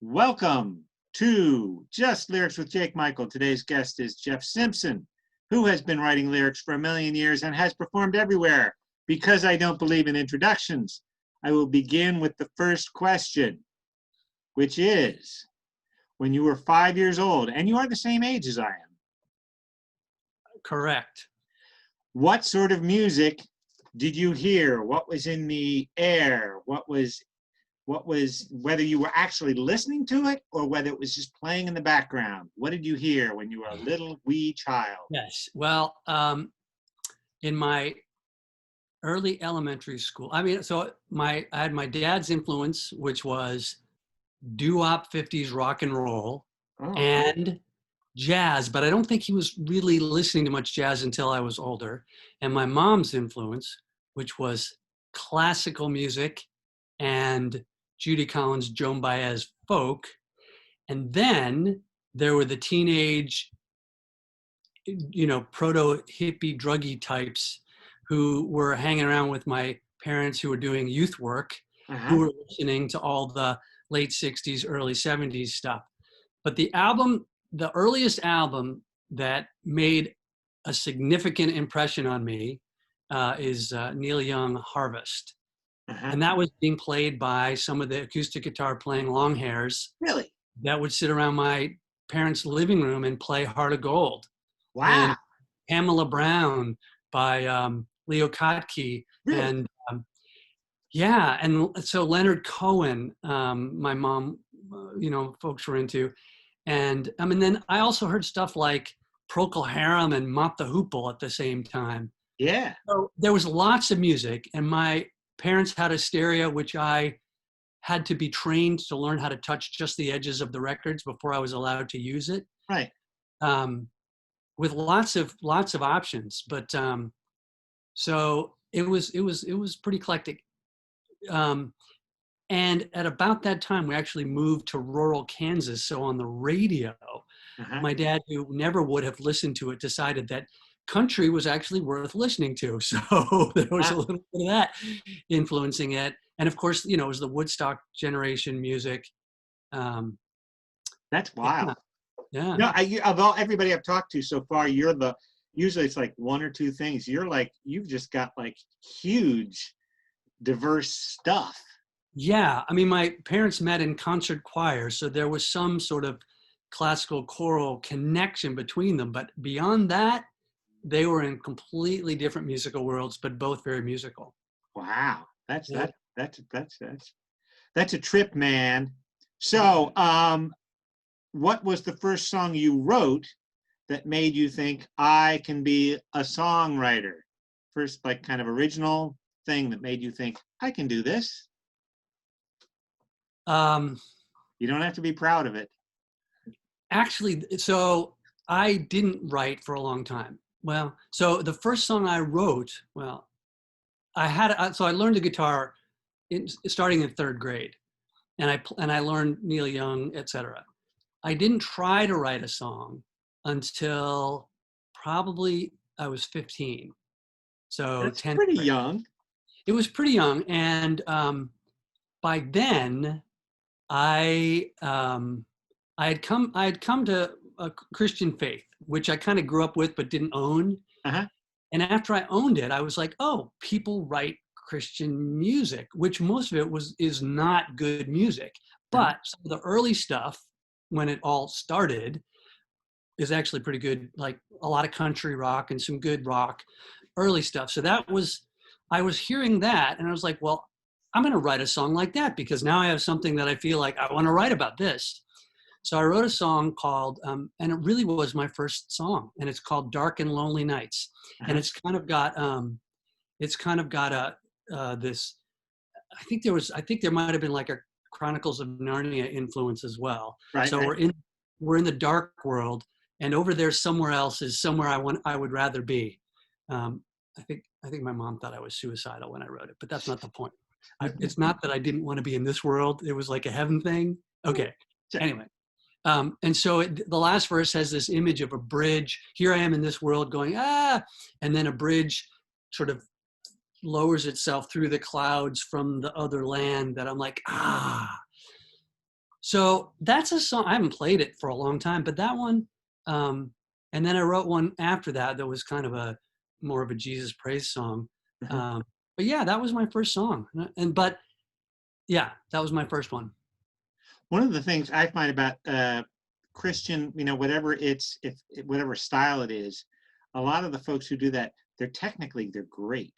Welcome to Just Lyrics with Jake Michael. Today's guest is Geoff Simpson, who has been writing lyrics for a million years and has performed everywhere. Because I don't believe in introductions, I will begin with the first question, which is, when you were 5 years old, and you are the same age as I am. Correct. What sort of music did you hear? What was in the air? What was, whether you were actually listening to it or whether it was just playing in the background? What did you hear when you were a little wee child? Yes. Well, in my early elementary school, I had my dad's influence, which was doo-wop 50s rock and roll and jazz, but I don't think he was really listening to much jazz until I was older. And my mom's influence, which was classical music and Judy Collins, Joan Baez folk. And then there were the teenage, proto-hippie druggy types who were hanging around with my parents who were doing youth work, who were listening to all the late 60s, early 70s stuff. But the earliest album that made a significant impression on me is Neil Young, Harvest. And that was being played by some of the acoustic guitar playing long hairs. Really? That would sit around my parents' living room and play Heart of Gold. Wow. And Pamela Brown by Leo Kottke. Really? And and so Leonard Cohen, my mom, folks were into. And then I also heard stuff like Procol Harum and Mott the Hoople at the same time. Yeah. So there was lots of music, and my parents had a stereo, which I had to be trained to learn how to touch just the edges of the records before I was allowed to use it. Right. With lots of options, but so it was pretty eclectic. And at about that time, we actually moved to rural Kansas. So on the radio, my dad, who never would have listened to it, decided that country was actually worth listening to. So there was a little bit of that influencing it. And of course, it was the Woodstock generation music. That's wild. Yeah. No, of everybody I've talked to so far, usually it's like one or two things. You've just got like huge, diverse stuff. Yeah, my parents met in concert choir, so there was some sort of classical choral connection between them. But beyond that, they were in completely different musical worlds, but both very musical. Wow, that's a trip, man. So, what was the first song you wrote that made you think I can be a songwriter? First, like kind of original thing that made you think I can do this. You don't have to be proud of it. Actually, so I didn't write for a long time. Well, so the first song I wrote, I learned the guitar starting in third grade, and I learned Neil Young, etc. I didn't try to write a song until probably I was 15. So that's 10th pretty grade. Young. It was pretty young, and by then I had come to a Christian faith, which I kind of grew up with but didn't own. And after I owned it, I was like, oh, people write Christian music, which most of it is not good music. But some of the early stuff, when it all started, is actually pretty good, like a lot of country rock and some good rock, early stuff. So I was hearing that, and I was like, well, I'm going to write a song like that because now I have something that I feel like I want to write about this. So I wrote a song called, and it really was my first song, and it's called Dark and Lonely Nights. And it's kind of got this, I think there might've been like a Chronicles of Narnia influence as well. Right. So we're in the dark world, and over there somewhere else is somewhere I would rather be. I think my mom thought I was suicidal when I wrote it, but that's not the point. It's not that I didn't want to be in this world. It was like a heaven thing. Okay. Anyway. And so the last verse has this image of a bridge. Here I am in this world going, and then a bridge sort of lowers itself through the clouds from the other land that I'm like, So that's a song. I haven't played it for a long time, but that one, and then I wrote one after that that was kind of a more of a Jesus praise song. Mhm. But yeah, that was my first song, but yeah, that was my first one. One of the things I find about Christian, whatever whatever style it is, a lot of the folks who do that, they're great.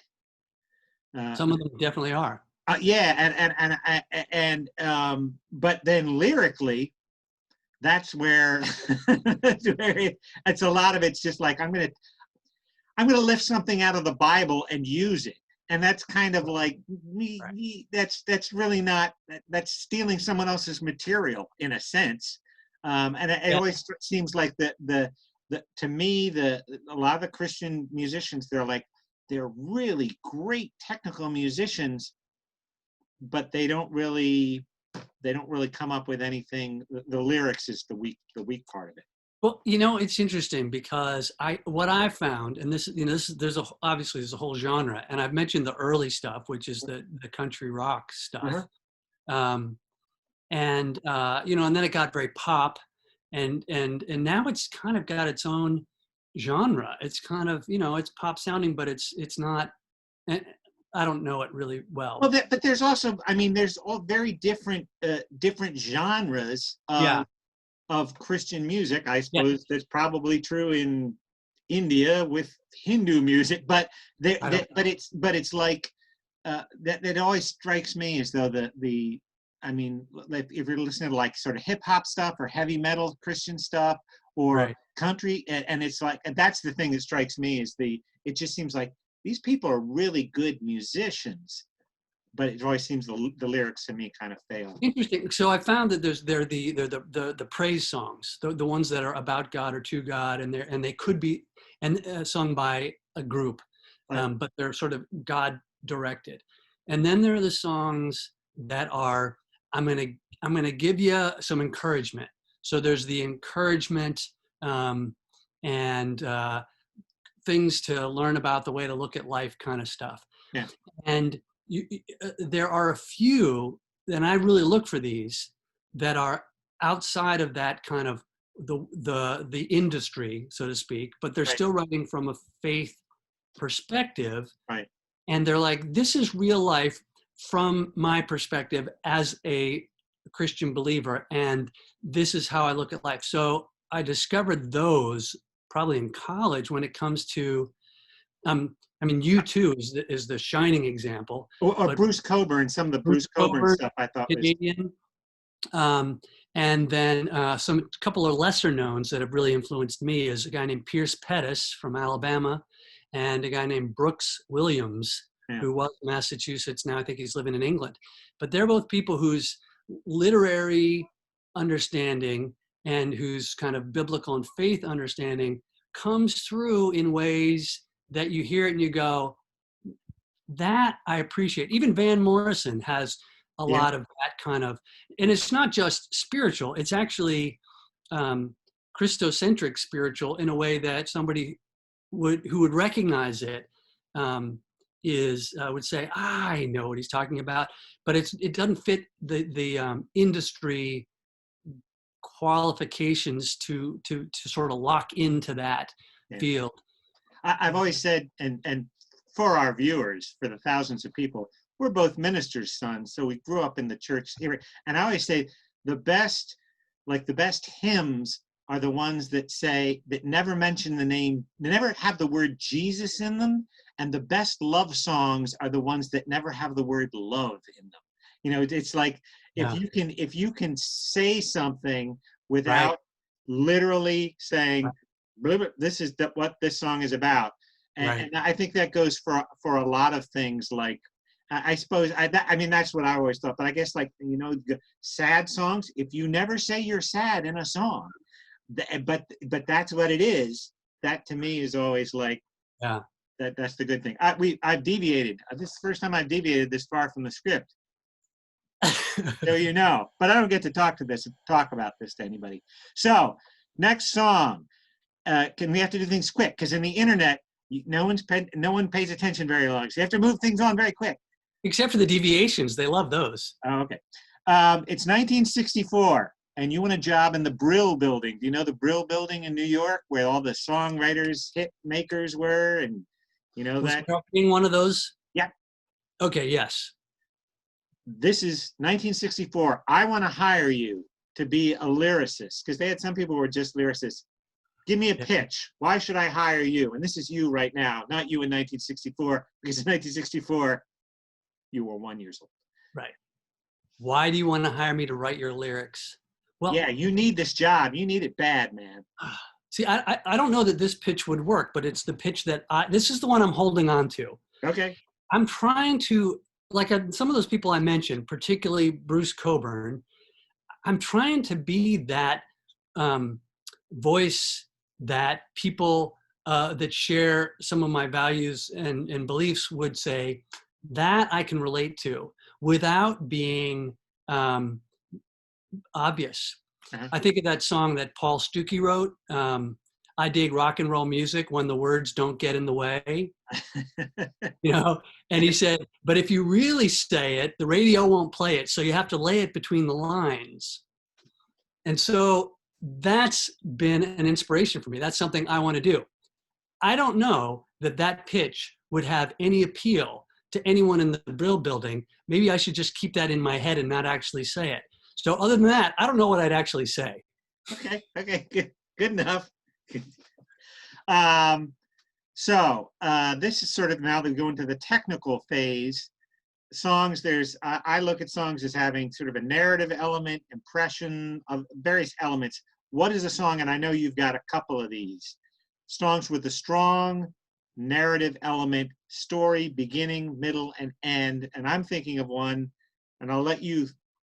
Uh, Some of them definitely are. yeah, but then lyrically, that's where it's a lot of it's just like I'm gonna lift something out of the Bible and use it, and that's kind of like that's really not that's stealing someone else's material in a sense, and it Yeah. always seems like the to me a lot of the Christian musicians they're really great technical musicians, but they don't really come up with anything. The lyrics is the weak part of it. Well, it's interesting because what I found, and obviously there's a whole genre, and I've mentioned the early stuff, which is the country rock stuff, um, and and then it got very pop, and now it's kind of got its own genre. It's kind of it's pop sounding, but it's not. I don't know it really well. Well, but there's also, there's all very different genres Yeah, of Christian music. I yeah, suppose that's probably true in India with Hindu music, but I don't know. it's like that always strikes me as though like if you're listening to like sort of hip hop stuff or heavy metal Christian stuff or Right. country, and it's like, and that's the thing that strikes me is it just seems like these people are really good musicians, but it always seems the lyrics to me kind of fail. Interesting. So I found that they're the praise songs, the ones that are about God or to God, and they could be sung by a group, Right. but they're sort of God directed. And then there are the songs that are I'm gonna give you some encouragement. So there's the encouragement and things to learn about the way to look at life kind of stuff. Yeah. And there are a few, and I really look for these that are outside of that kind of the industry, so to speak, but they're Right. still writing from a faith perspective, Right. and they're like, this is real life from my perspective as a Christian believer, and this is how I look at life. So I discovered those probably in college when it comes to U2 is the shining example, Or but Bruce Coburn, some of the Bruce Bruce Coburn Coburn, stuff I thought was. Canadian, and then some couple of lesser knowns that have really influenced me is a guy named Pierce Pettis from Alabama, and a guy named Brooks Williams, Yeah. who was in Massachusetts. Now I think he's living in England. But they're both people whose literary understanding and whose kind of biblical and faith understanding comes through in ways that you hear it and you go, that I appreciate. Even Van Morrison has a Yeah. lot of that kind of, and it's not just spiritual, it's actually Christocentric spiritual in a way that somebody who would recognize it would say, I know what he's talking about, but it doesn't fit the industry qualifications to sort of lock into that Yeah. field. I've always said, and for our viewers, for the thousands of people, we're both ministers' sons, so we grew up in the church here. And I always say the best hymns are the ones that never mention the name, they never have the word Jesus in them. And the best love songs are the ones that never have the word love in them. It's like Yeah. if you can say something Right. without literally saying, this is what this song is about. Right. And I think that goes for a lot of things. Like, I suppose, that's what I always thought. But I guess, like, sad songs, if you never say you're sad in a song, but that's what it is, that to me is always like, Yeah. that's the good thing. I've deviated. This is the first time I've deviated this far from the script. So but I don't get to talk about this to anybody. So next song, we have to do things quick, because in the internet, no one pays attention very long. So you have to move things on very quick. Except for the deviations, they love those. Oh, okay. It's 1964, and you want a job in the Brill Building. Do you know the Brill Building in New York, where all the songwriters, hit makers were, and you know Was that? being one of those? Yeah. Okay. Yes. This is 1964. I want to hire you to be a lyricist, because they had some people who were just lyricists. Give me a pitch. Why should I hire you? And this is you right now, not you in 1964, because in 1964, you were 1 year old. Right. Why do you want to hire me to write your lyrics? Well, yeah, you need this job. You need it bad, man. See, I don't know that this pitch would work, but it's the pitch that this is the one I'm holding on to. Okay. I'm trying to, like some of those people I mentioned, particularly Bruce Cockburn, I'm trying to be that voice that people that share some of my values and beliefs would say that I can relate to without being obvious. Uh-huh. I think of that song that Paul Stuckey wrote, I dig rock and roll music when the words don't get in the way. You know, and he said, but if you really say it, the radio won't play it, so you have to lay it between the lines. And so that's been an inspiration for me. That's something I want to do. I don't know that that pitch would have any appeal to anyone in the Brill Building. Maybe I should just keep that in my head and not actually say it. So other than that, I don't know what I'd actually say. Okay, good enough. So this is sort of, now that we go into the technical phase, songs, I look at songs as having sort of a narrative element, impression of various elements. What is a song? And I know you've got a couple of these. Songs with a strong narrative element, story, beginning, middle, and end. And I'm thinking of one, and I'll let you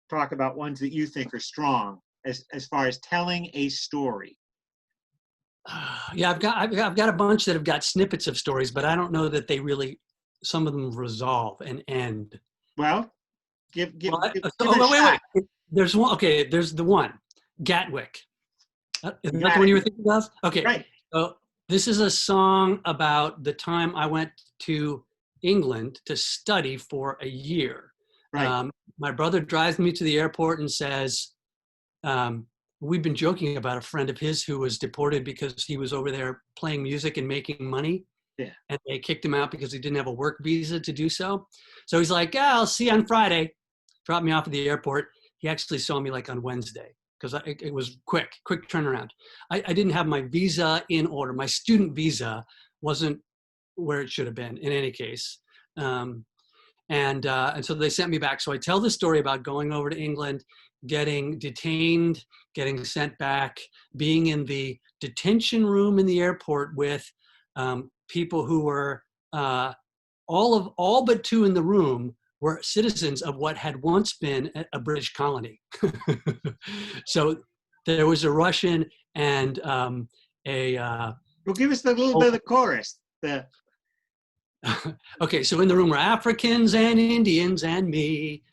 talk about ones that you think are strong as far as telling a story. Yeah, I've got a bunch that have got snippets of stories, but I don't know that they really, some of them resolve and end. Well, give it a wait. shot. There's one. Okay, there's the one, Gatwick. Isn't that the one you were thinking of? Okay. Right. So this is a song about the time I went to England to study for a year. Right. My brother drives me to the airport and says, we've been joking about a friend of his who was deported because he was over there playing music and making money. Yeah. And they kicked him out because he didn't have a work visa to do so. So he's like, yeah, I'll see you on Friday. Dropped me off at the airport. He actually saw me like on Wednesday because it was quick turnaround. I didn't have my visa in order. My student visa wasn't where it should have been in any case. And so they sent me back. So I tell the story about going over to England, getting detained, getting sent back, being in the detention room in the airport with people who were all but two in the room were citizens of what had once been a British colony. So there was a Russian and well, give us a little bit of the chorus. Okay, so in the room were Africans and Indians and me,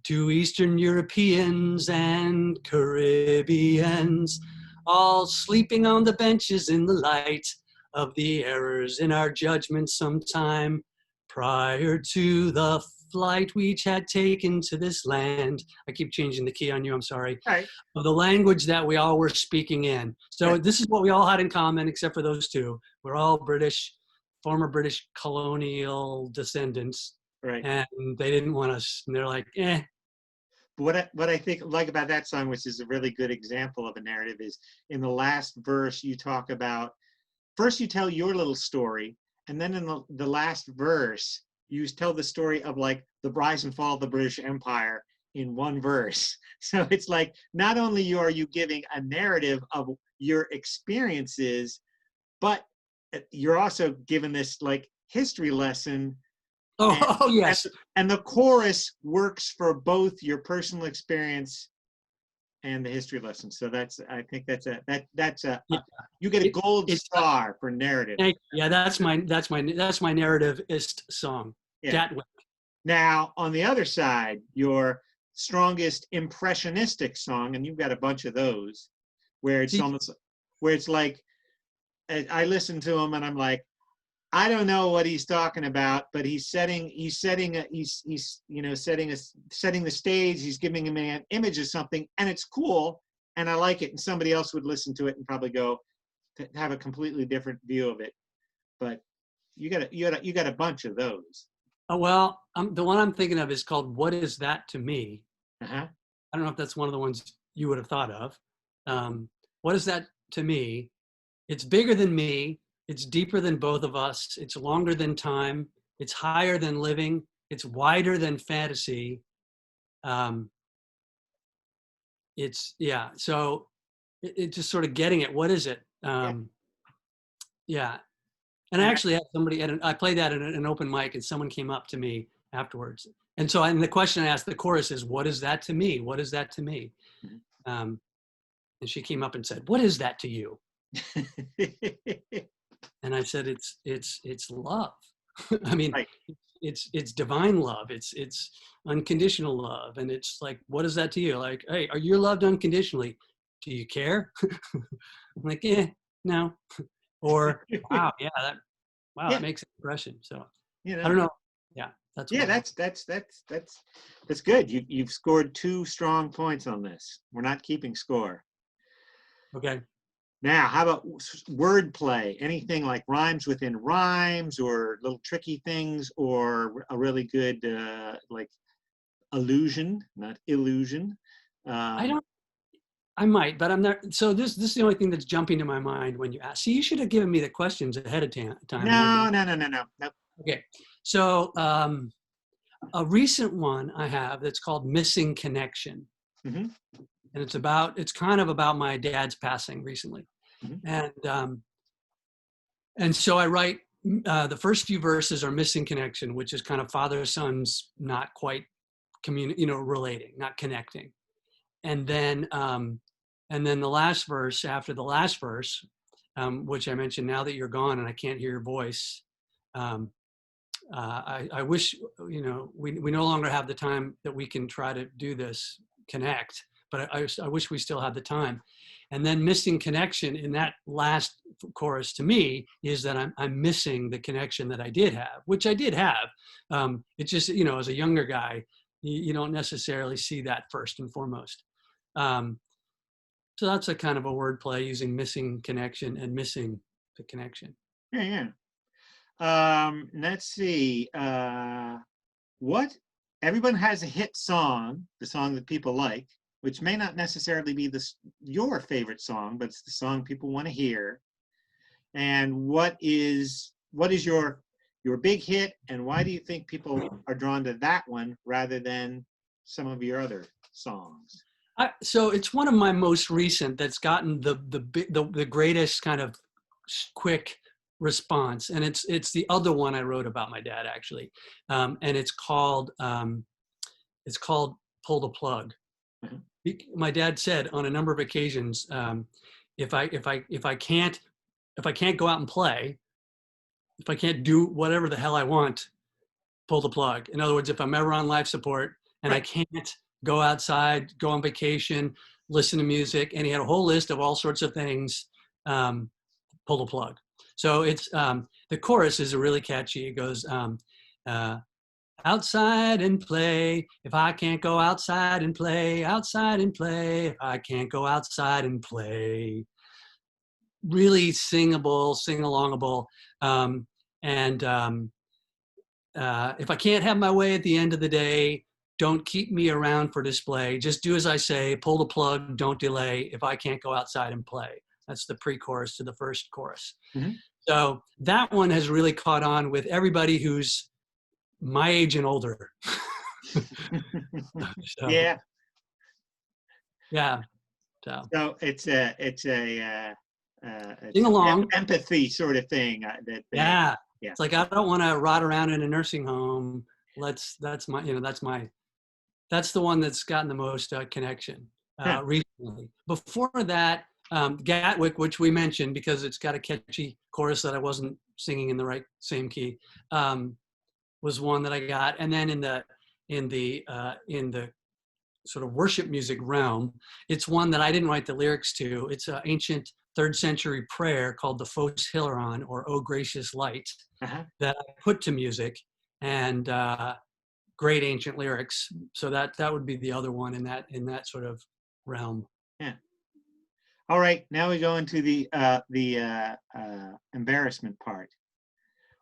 two Eastern Europeans and Caribbeans, all sleeping on the benches in the light of the errors in our judgment sometime prior to the flight we each had taken to this land. I keep changing the key on you, I'm sorry. Right. Of the language that we all were speaking in. So right. This is what we all had in common, except for those two. We're all British, former British colonial descendants. Right. And they didn't want us, and they're like, eh. What I think like about that song, which is a really good example of a narrative, is in the last verse you talk about, first you tell your little story, and then in the last verse, you tell the story of like the rise and fall of the British Empire in one verse. So it's like, not only are you giving a narrative of your experiences, but you're also given this like history lesson. Oh, yes. And the chorus works for both your personal experience and the history lesson. So I think that's you get a gold star for narrative. Yeah, that's my narrativist song. Yeah. Gatwick. Now, on the other side, your strongest impressionistic song, and you've got a bunch of those, where it's like, I listen to them and I'm like, I don't know what he's talking about, but he's setting the stage. He's giving him an image of something, and it's cool, and I like it. And somebody else would listen to it and probably go to have a completely different view of it. But you got a bunch of those. Oh, well, the one I'm thinking of is called "What Is That to Me." Uh-huh. I don't know if that's one of the ones you would have thought of. What is that to me? It's bigger than me. It's deeper than both of us. It's longer than time. It's higher than living. It's wider than fantasy. Yeah. So it's just sort of getting it. What is it? Yeah. And I actually had somebody, I played that at an open mic, and someone came up to me afterwards. And so and the question I asked the chorus is, what is that to me? What is that to me? And she came up and said, what is that to you? And I said, it's love. I mean, right. it's divine love. It's unconditional love. And it's like, what is that to you? Like, hey, are you loved unconditionally? Do you care? I'm like, no. Or, wow, yeah, that makes an impression. So I don't know. Yeah, that's good. You've scored 2 strong points on this. We're not keeping score. Okay. Now, how about wordplay? Anything like rhymes within rhymes, or little tricky things, or a really good like illusion, not illusion. I might, but I'm not. So this is the only thing that's jumping to my mind when you ask. See, you should have given me the questions ahead of time. No. Okay. So a recent one I have that's called "Missing Connection," and it's kind of about my dad's passing recently, and so I write. The first few verses are "Missing Connection," which is kind of father sons not quite relating, not connecting, and then the last verse, after the last verse, which I mentioned, now that you're gone and I can't hear your voice, I wish, we no longer have the time that we can try to do this, connect, but I wish we still had the time. And then missing connection in that last chorus to me is that I'm missing the connection that I did have, which I did have. It's just, as a younger guy, you don't necessarily see that first and foremost. So that's a kind of a wordplay using missing connection and missing the connection. Yeah. Let's see. Everyone has a hit song, the song that people like, which may not necessarily be your favorite song, but it's the song people want to hear. And what is your big hit, and why do you think people are drawn to that one rather than some of your other songs? So it's one of my most recent that's gotten the greatest kind of quick response, and it's the other one I wrote about my dad, actually, and it's called "Pull the Plug." My dad said on a number of occasions, if I can't go out and play, if I can't do whatever the hell I want, pull the plug. In other words, if I'm ever on life support and I can't go outside, go on vacation, listen to music, and he had a whole list of all sorts of things, pull the plug. So it's the chorus is really catchy. It goes, outside and play. If I can't go outside and play, outside and play. If I can't go outside and play. Really singable, sing-alongable. If I can't have my way at the end of the day, don't keep me around for display. Just do as I say, pull the plug, don't delay. If I can't go outside and play. That's the pre-chorus to the first chorus. So that one has really caught on with everybody who's my age and older. So, yeah. So it's a sing along, empathy sort of thing. It's like, I don't want to rot around in a nursing home. That's the one that's gotten the most connection recently. Before that, Gatwick, which we mentioned because it's got a catchy chorus that I wasn't singing in the same key, was one that I got. And then in the sort of worship music realm, it's one that I didn't write the lyrics to. It's Ancient third century prayer called the Phos Hilaron, or O Gracious Light, that I put to music, and great ancient lyrics. So that would be the other one in that sort of realm. Yeah. All right, now we go into the embarrassment part.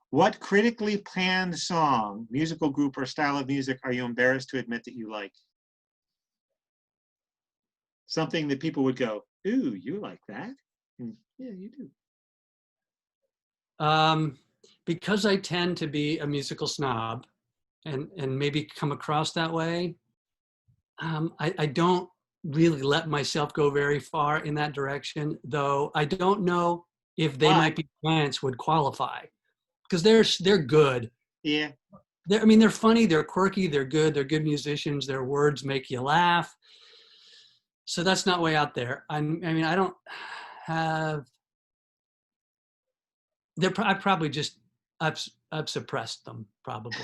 What critically panned song, musical group, or style of music are you embarrassed to admit that you like? Something that people would go, "Ooh, you like that?" And, yeah, you do. Because I tend to be a musical snob, and maybe come across that way, I don't really let myself go very far in that direction, though I don't know if They Might Be Giants would qualify, because they're good. Yeah. They're funny, they're quirky, they're good musicians, their words make you laugh. So that's not way out there. I mean, I don't have. I probably just I've suppressed them probably.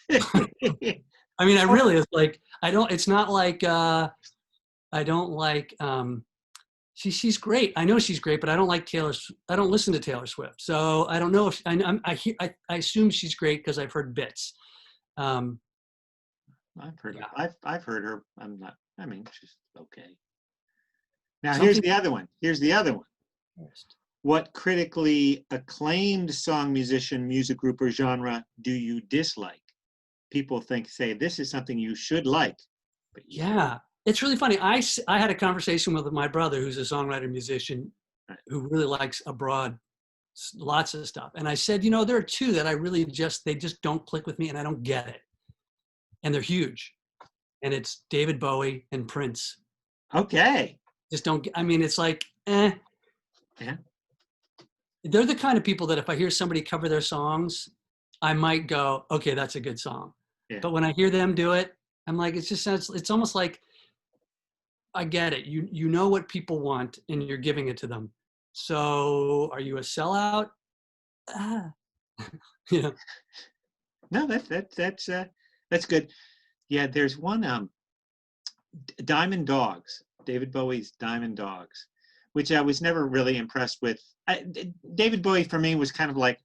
I mean, I really, it's like, it's not like, I don't like, she's great. I know she's great, but I don't listen to Taylor Swift. So I don't know if, I assume she's great because I've heard bits. I've heard her. I've heard her. She's okay. Now here's the other one. What critically acclaimed song, musician, music group, or genre do you dislike? People say this is something you should like. But yeah, it's really funny. I had a conversation with my brother, who's a songwriter musician, who really likes lots of stuff. And I said, there are two that I really they just don't click with me, and I don't get it. And they're huge. And it's David Bowie and Prince. Okay. Just don't, it's like, eh. Yeah. They're the kind of people that if I hear somebody cover their songs, I might go, okay, that's a good song. Yeah. But when I hear them do it, I'm like, it's almost like, I get it. You know what people want, and you're giving it to them. So are you a sellout? No, that's good. Yeah, there's one, Diamond Dogs, David Bowie's Diamond Dogs, which I was never really impressed with. David Bowie for me was kind of like,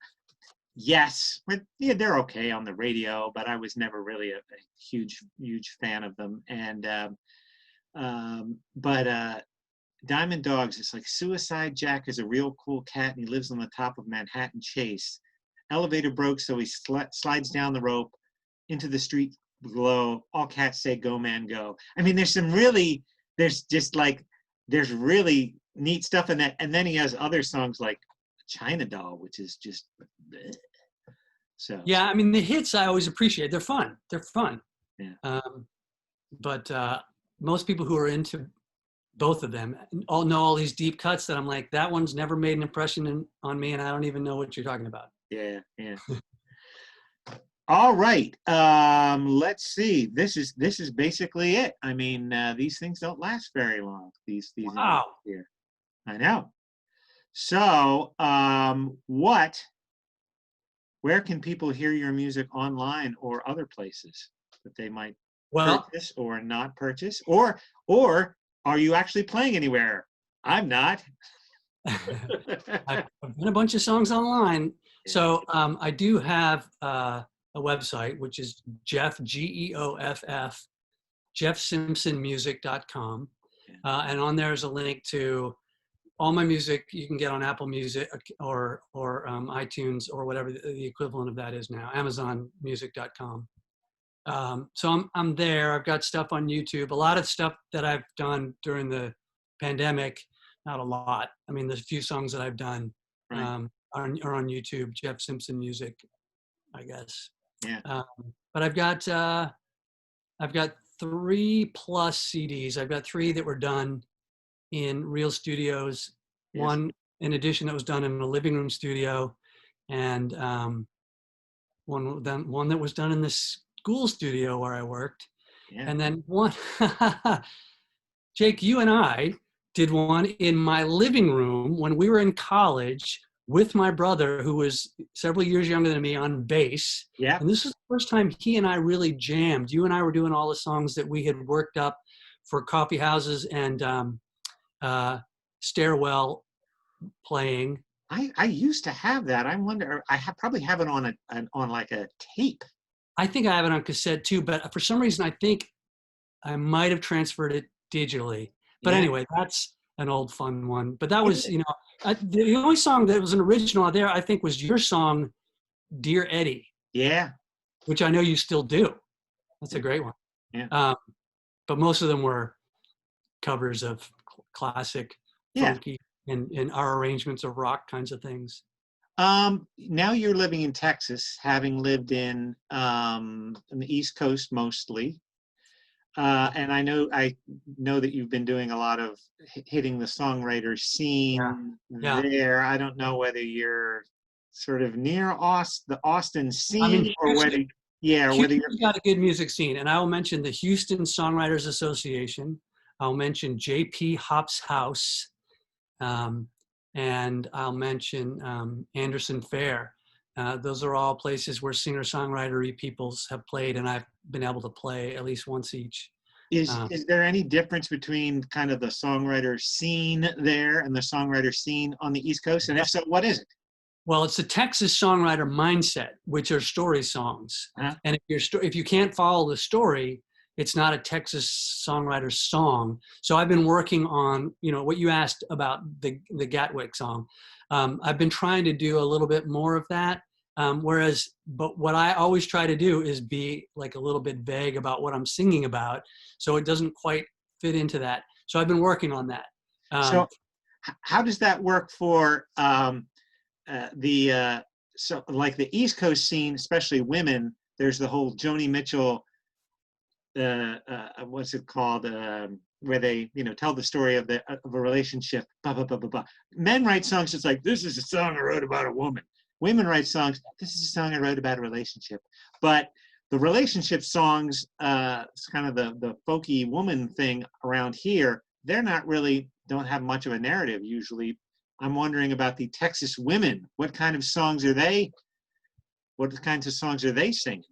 yes, yeah, they're okay on the radio, but I was never really a huge fan of them. And but Diamond Dogs is like, Suicide Jack is a real cool cat, and he lives on the top of Manhattan Chase. Elevator broke, so he slides down the rope into the street below. All cats say, go man go. I mean, there's really neat stuff in that. And then he has other songs like China Doll, which is just bleh. So yeah, I mean, the hits I always appreciate. They're fun. Yeah. But most people who are into both of them all know all these deep cuts that I'm like, that one's never made an impression on me, and I don't even know what you're talking about. Yeah. All right. Let's see. This is basically it. I mean, these things don't last very long. These wow. Here. I know. So, where can people hear your music online or other places that they might purchase or not purchase? Or are you actually playing anywhere? I'm not. I've done a bunch of songs online. Yeah. So I do have a website, which is Geoff, Geoff, JeffSimpsonMusic.com. And on there is a link to all my music you can get on Apple Music or iTunes, or whatever the equivalent of that is now, AmazonMusic.com. So I'm there. I've got stuff on YouTube. A lot of stuff that I've done during the pandemic, not a lot. I mean, there's a few songs that I've done are on YouTube, Geoff Simpson Music, I guess. Yeah. But I've got 3+ CDs. I've got 3 that were done in real studios. Yes. One, in addition, that was done in a living room studio, and one that was done in the school studio where I worked. Yeah. And then one, Jake, you and I did one in my living room when we were in college with my brother, who was several years younger than me, on bass. Yeah. And this was the first time he and I really jammed. You and I were doing all the songs that we had worked up for coffee houses and stairwell playing. I used to have that. I wonder. Probably have it on on like a tape. I think I have it on cassette too, but for some reason, I think I might have transferred it digitally. But Yeah. anyway, that's an old fun one. But that was, It- the only song that was an original out there, I think, was your song, Dear Eddie, yeah. which I know you still do. That's a great one. Yeah. But most of them were covers of classic, Yeah. funky, and our arrangements of rock kinds of things. Now you're living in Texas, having lived in the East Coast mostly. And I know that you've been doing a lot of hitting the songwriter Yeah. scene Yeah. there. I don't know whether you're sort of near the Austin I'm in scene, or whether, Houston. yeah, or whether you're. Houston's got a good music scene, and I will mention the Houston Songwriters Association. I'll mention J.P. Hop's House, and I'll mention Anderson Fair. Those are all places where singer-songwriter peoples have played, and I've been able to play at least once each. Is there any difference between kind of the songwriter scene there and the songwriter scene on the East Coast? And if so, what is it? Well, it's the Texas songwriter mindset, which are story songs. Huh? And if you can't follow the story, it's not a Texas songwriter song. So I've been working on, what you asked about the Gatwick song. I've been trying to do a little bit more of that. But what I always try to do is be like a little bit vague about what I'm singing about, so it doesn't quite fit into that. So I've been working on that. So how does that work for so like the East Coast scene, especially women? There's the whole Joni Mitchell, what's it called, where they tell the story of a relationship. Blah, blah, blah, blah, blah. Men write songs. It's like, this is a song I wrote about a woman. Women write songs. This is a song I wrote about a relationship. But the relationship songs, it's kind of the folky woman thing around here. They're not really, don't have much of a narrative usually. I'm wondering about the Texas women. What kind of songs are they? What kinds of songs are they singing?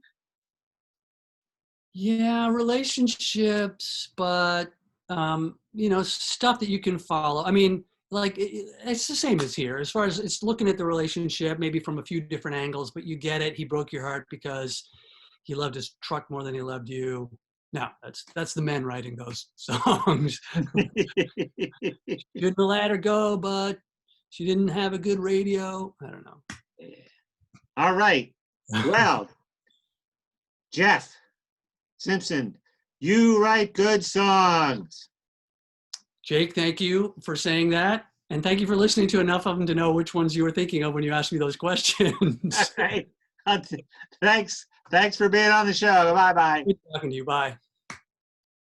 Yeah, relationships, but stuff that you can follow. I mean, like it's the same as here, as far as it's looking at the relationship, maybe from a few different angles, but you get it. He broke your heart because he loved his truck more than he loved you. No, that's the men writing those songs. Shouldn't have let her go, but she didn't have a good radio. I don't know. All right. Well, Geoff Simpson, you write good songs. Jake, thank you for saying that. And thank you for listening to enough of them to know which ones you were thinking of when you asked me those questions. All right. Thanks for being on the show. Bye-bye. Good talking to you. Bye.